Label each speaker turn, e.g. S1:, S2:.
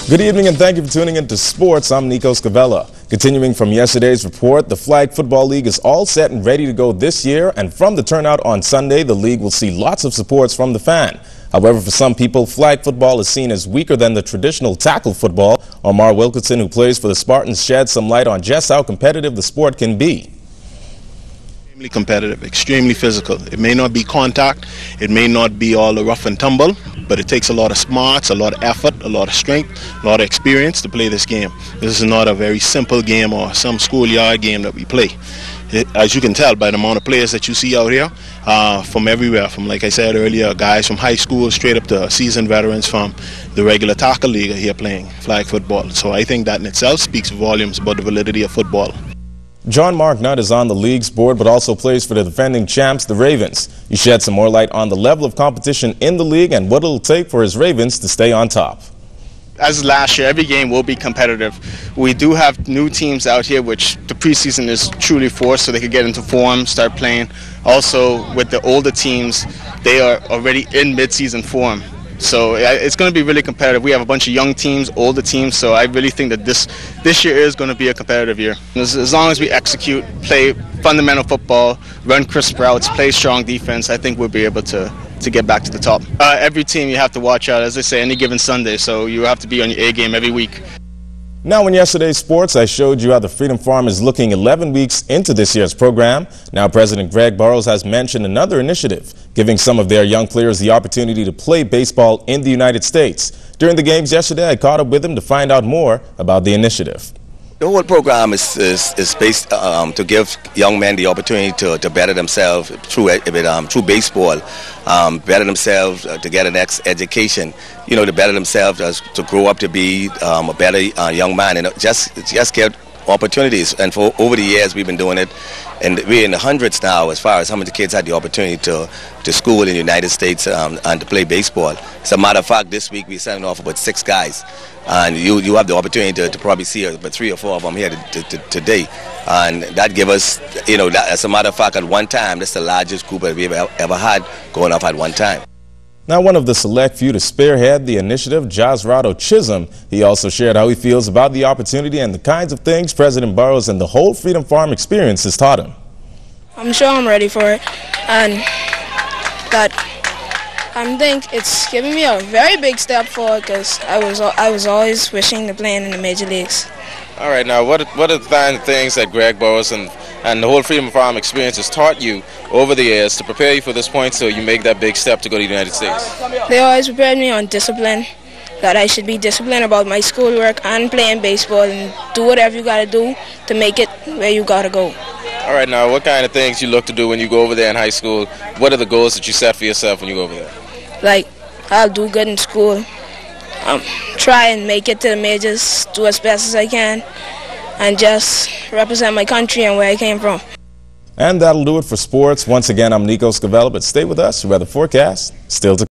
S1: Good evening and thank you for tuning in to Sports. I'm Nico Scavella. Continuing from yesterday's report, the Flag Football League is all set and ready to go this year, and from the turnout on Sunday, the league will see lots of supports from the fan. However, for some people, flag football is seen as weaker than the traditional tackle football. Omar Wilkinson, who plays for the Spartans, sheds some light on just how competitive the sport can be.
S2: Extremely competitive, extremely physical. It may not be contact, it may not be all the rough and tumble, but it takes a lot of smarts, a lot of effort, a lot of strength, a lot of experience to play this game. This is not a very simple game or some schoolyard game that we play. As you can tell by the amount of players that you see out here, from everywhere, from, like I said earlier, guys from high school straight up to seasoned veterans from the regular tackle league are here playing flag football. So I think that in itself speaks volumes about the validity of football.
S1: John Marknut is on the league's board but also plays for the defending champs, the Ravens. He shed some more light on the level of competition in the league and what it'll take for his Ravens to stay on top.
S3: As last year, every game will be competitive. We do have new teams out here, which the preseason is truly for, so they could get into form, start playing. Also, with the older teams, they are already in mid-season form. So it's going to be really competitive. We have a bunch of young teams, older teams, so I really think that this year is going to be a competitive year. As long as we execute, play fundamental football, run crisp routes, play strong defense, I think we'll be able to get back to the top. Every team you have to watch out, as they say, any given Sunday, so you have to be on your A game every week.
S1: Now, in yesterday's sports, I showed you how the Freedom Farm is looking 11 weeks into this year's program. Now, President Greg Burrows has mentioned another initiative, giving some of their young players the opportunity to play baseball in the United States. During the games yesterday, I caught up with him to find out more about the initiative.
S4: The whole program is based to give young men the opportunity to better themselves through baseball, better themselves to get an education, to better themselves to grow up to be a better young man, and just get opportunities. And for over the years we've been doing it, and we're in the hundreds now as far as how many kids had the opportunity to school in the United States and to play baseball. As a matter of fact, this week we're sending off about 6 guys. And you have the opportunity to probably see about 3 or 4 of them here today. And that give us, as a matter of fact, at one time, that's the largest group that we've ever had going off at one time.
S1: Now, one of the select few to spearhead the initiative, Jazrado Chisholm, he also shared how he feels about the opportunity and the kinds of things President Burrows and the whole Freedom Farm experience has taught him.
S5: I'm sure I'm ready for it, and that I think it's giving me a very big step forward because I was always wishing to play in the major leagues.
S6: All right, now what are the kind of things that Greg Burrows and the whole Freedom Farm experience has taught you over the years to prepare you for this point so you make that big step to go to the United States?
S5: They always prepared me on discipline, that I should be disciplined about my schoolwork and playing baseball and do whatever you got to do to make it where you got to go.
S6: All right, now what kind of things you look to do when you go over there in high school? What are the goals that you set for yourself when you go over there?
S5: Like, I'll do good in school, try and make it to the majors, do as best as I can, and just represent my country and where I came from.
S1: And that'll do it for sports. Once again, I'm Nico Scavella, but stay with us. Weather forecast still to